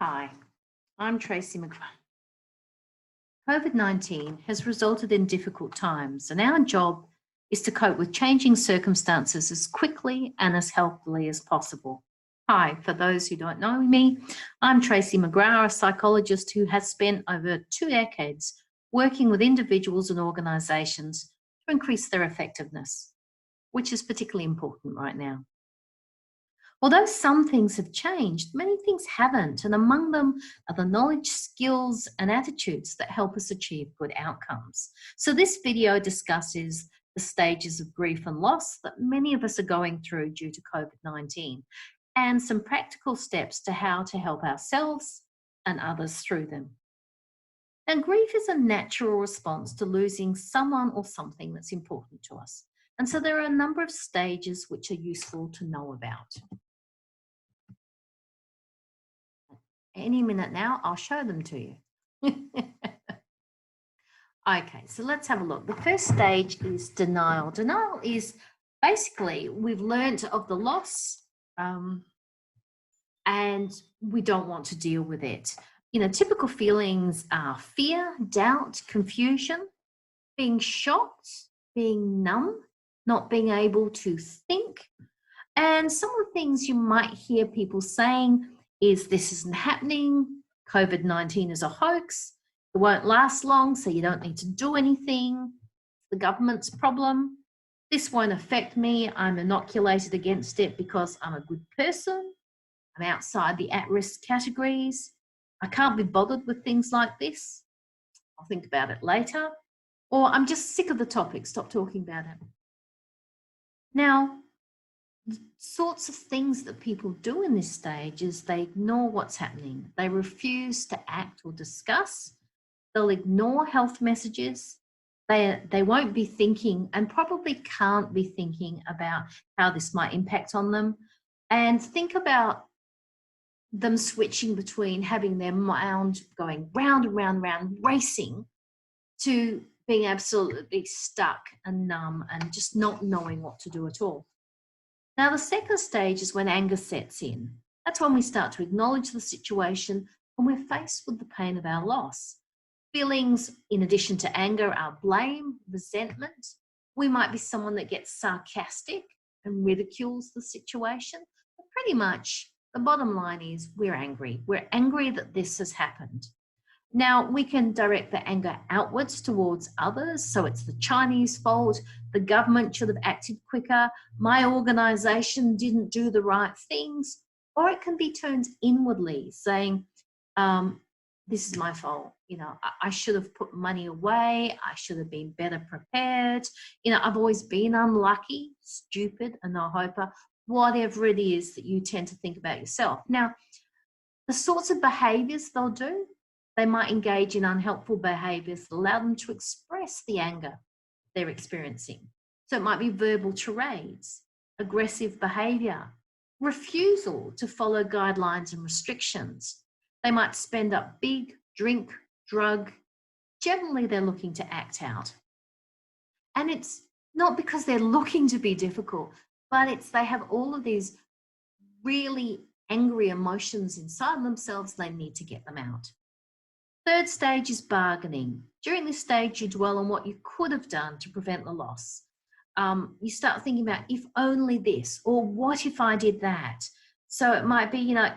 Hi, I'm Tracy McGrath. COVID-19 has resulted in difficult times, and our job is to cope with changing circumstances as quickly and as healthily as possible. Hi, for those who don't know me, I'm Tracy McGrath, a psychologist who has spent over 2 decades working with individuals and organisations to increase their effectiveness, which is particularly important right now. Although some things have changed, many things haven't, and among them are the knowledge, skills, and attitudes that help us achieve good outcomes. So this video discusses the stages of grief and loss that many of us are going through due to COVID-19, and some practical steps to how to help ourselves and others through them. And grief is a natural response to losing someone or something that's important to us. And so there are a number of stages which are useful to know about. Any minute now, I'll show them to you. Okay, so let's have a look. The first stage is denial. Denial is basically we've learned of the loss and we don't want to deal with it. You know, typical feelings are fear, doubt, confusion, being shocked, being numb, not being able to think. And some of the things you might hear people saying is this isn't happening, COVID-19 is a hoax, it won't last long, so you don't need to do anything, the government's problem, this won't affect me, I'm inoculated against it because I'm a good person, I'm outside the at-risk categories, I can't be bothered with things like this, I'll think about it later, or I'm just sick of the topic, stop talking about it. Now, the sorts of things that people do in this stage is they ignore what's happening. They refuse to act or discuss. They'll ignore health messages. They won't be thinking and probably can't be thinking about how this might impact on them. And think about them switching between having their mind going round and round and round, racing, to being absolutely stuck and numb and just not knowing what to do at all. Now, the second stage is when anger sets in. That's when we start to acknowledge the situation and we're faced with the pain of our loss. Feelings, in addition to anger, are blame, resentment. We might be someone that gets sarcastic and ridicules the situation. But pretty much the bottom line is we're angry. We're angry that this has happened. Now, we can direct the anger outwards towards others. So it's the Chinese fault, the government should have acted quicker, my organisation didn't do the right things. Or it can be turned inwardly, saying, this is my fault. You know, I should have put money away. I should have been better prepared. You know, I've always been unlucky, stupid, a no-hoper, whatever it is that you tend to think about yourself. Now, the sorts of behaviours they'll do, they might engage in unhelpful behaviours that allow them to express the anger they're experiencing. So it might be verbal tirades, aggressive behaviour, refusal to follow guidelines and restrictions. They might spend up big, drink, drug. Generally, they're looking to act out. And it's not because they're looking to be difficult, but it's they have all of these really angry emotions inside themselves. They need to get them out. Third stage is bargaining. During this stage, you dwell on what you could have done to prevent the loss. You start thinking about if only this, or what if I did that? So it might be, you know,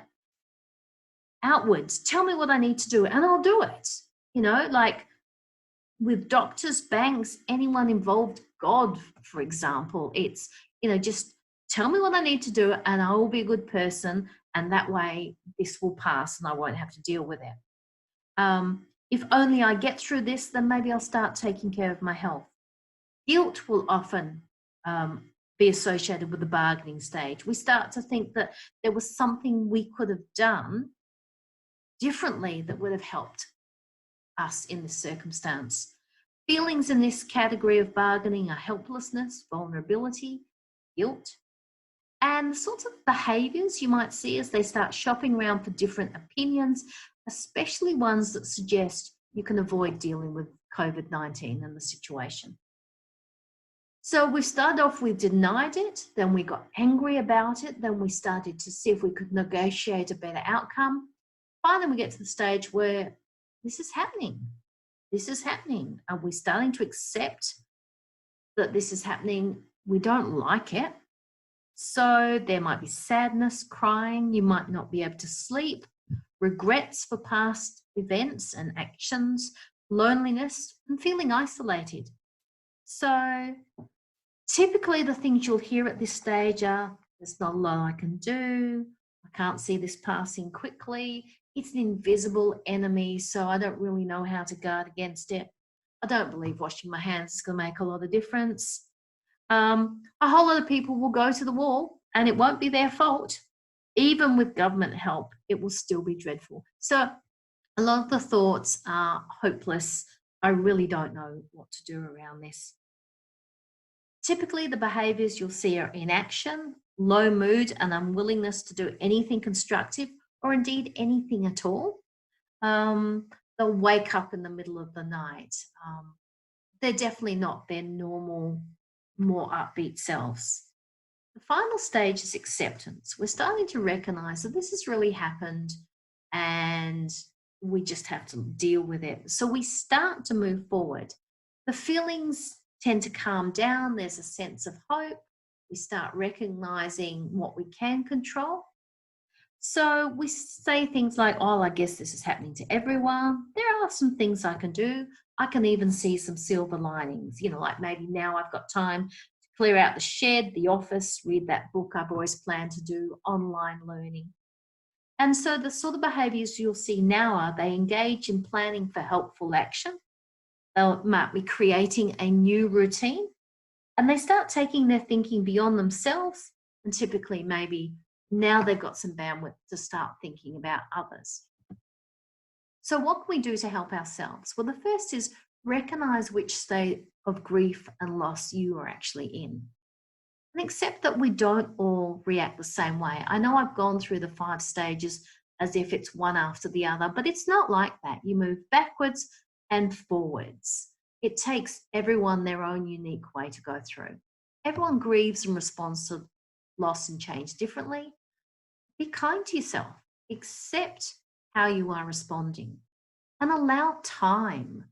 outwards, tell me what I need to do and I'll do it. You know, like with doctors, banks, anyone involved, God, for example, it's, you know, just tell me what I need to do and I will be a good person and that way this will pass and I won't have to deal with it. If only I get through this, then maybe I'll start taking care of my health. Guilt will often be associated with the bargaining stage. We start to think that there was something we could have done differently that would have helped us in this circumstance. Feelings in this category of bargaining are helplessness, vulnerability, guilt, and the sorts of behaviours you might see as they start shopping around for different opinions, especially ones that suggest you can avoid dealing with COVID-19 and the situation. So we started off, we denied it, then we got angry about it, then we started to see if we could negotiate a better outcome. Finally, we get to the stage where this is happening. This is happening. Are we starting to accept that this is happening? We don't like it. So there might be sadness, crying. You might not be able to sleep, regrets for past events and actions, loneliness, and feeling isolated. So typically the things you'll hear at this stage are, there's not a lot I can do. I can't see this passing quickly. It's an invisible enemy, so I don't really know how to guard against it. I don't believe washing my hands is going to make a lot of difference. A whole lot of people will go to the wall and it won't be their fault. Even with government help, it will still be dreadful. So a lot of the thoughts are hopeless. I really don't know what to do around this. Typically, the behaviours you'll see are inaction, low mood, and unwillingness to do anything constructive or indeed anything at all. They'll wake up in the middle of the night. They're definitely not their normal, more upbeat selves. The final stage is acceptance. We're starting to recognize that this has really happened and we just have to deal with it. So we start to move forward. The feelings tend to calm down. There's a sense of hope. We start recognizing what we can control. So we say things like, oh, I guess this is happening to everyone. There are some things I can do. I can even see some silver linings, like maybe now I've got time to clear out the shed, the office, read that book I've always planned to do, online learning. And so the sort of behaviors you'll see now are they engage in planning for helpful action. They might be creating a new routine and they start taking their thinking beyond themselves and typically maybe now they've got some bandwidth to start thinking about others. So what can we do to help ourselves? Well, the first is recognize which state of grief and loss you are actually in. And accept that we don't all react the same way. I know I've gone through the 5 stages as if it's one after the other, but it's not like that. You move backwards and forwards. It takes everyone their own unique way to go through. Everyone grieves and responds to loss and change differently. Be kind to yourself. Accept how you are responding and allow time.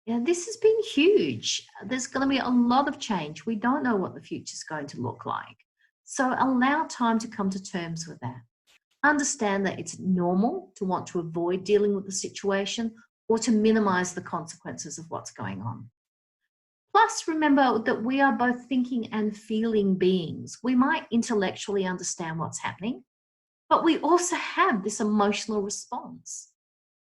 This has been huge. There's going to be a lot of change. We don't know what the future is going to look like. So allow time to come to terms with that. Understand that it's normal to want to avoid dealing with the situation or to minimize the consequences of what's going on. Plus, remember that we are both thinking and feeling beings. We might intellectually understand what's happening, but we also have this emotional response.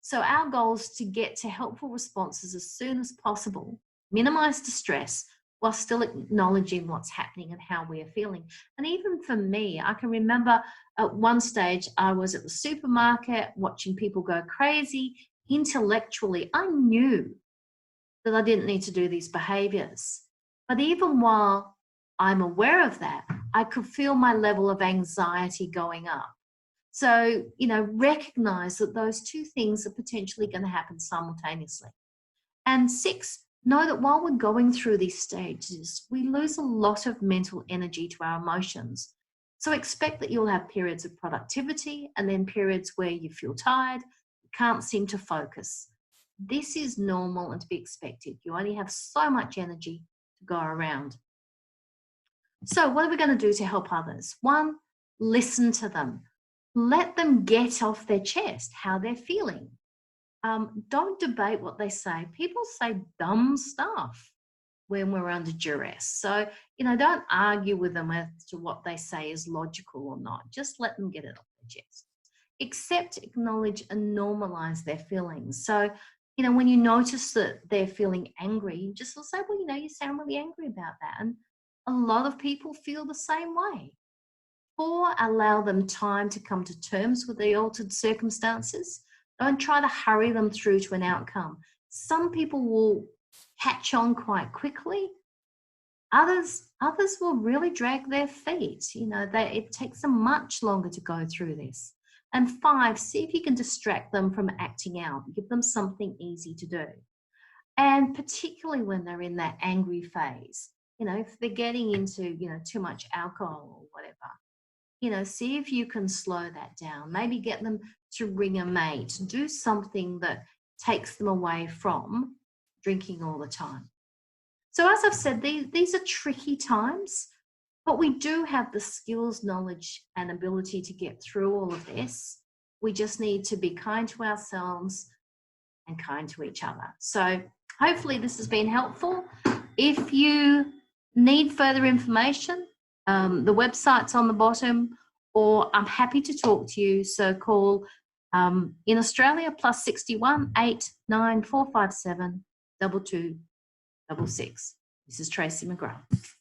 So our goal is to get to helpful responses as soon as possible, minimize distress while still acknowledging what's happening and how we are feeling. And even for me, I can remember at one stage I was at the supermarket watching people go crazy. Intellectually, I knew that I didn't need to do these behaviors. But even while I'm aware of that, I could feel my level of anxiety going up. So, recognize that those two things are potentially going to happen simultaneously. And 6, know that while we're going through these stages, we lose a lot of mental energy to our emotions. So expect that you'll have periods of productivity and then periods where you feel tired, you can't seem to focus. This is normal and to be expected. You only have so much energy to go around. So what are we going to do to help others? 1, listen to them. Let them get off their chest how they're feeling. Don't debate what they say. People say dumb stuff when we're under duress. So, don't argue with them as to what they say is logical or not. Just let them get it off their chest. Accept, acknowledge, and normalize their feelings. So, when you notice that they're feeling angry, you just will say, well, you sound really angry about that. And a lot of people feel the same way. 4, allow them time to come to terms with the altered circumstances. Don't try to hurry them through to an outcome. Some people will catch on quite quickly. Others will really drag their feet. It takes them much longer to go through this. And 5, see if you can distract them from acting out. Give them something easy to do. And particularly when they're in that angry phase, if they're getting into, too much alcohol or whatever, see if you can slow that down. Maybe get them to ring a mate, do something that takes them away from drinking all the time. So as I've said, these are tricky times, but we do have the skills, knowledge, and ability to get through all of this. We just need to be kind to ourselves and kind to each other. So hopefully this has been helpful. If you need further information, the website's on the bottom, or I'm happy to talk to you. So call in Australia +61 8 9 457 2266. This is Tracy McGrath.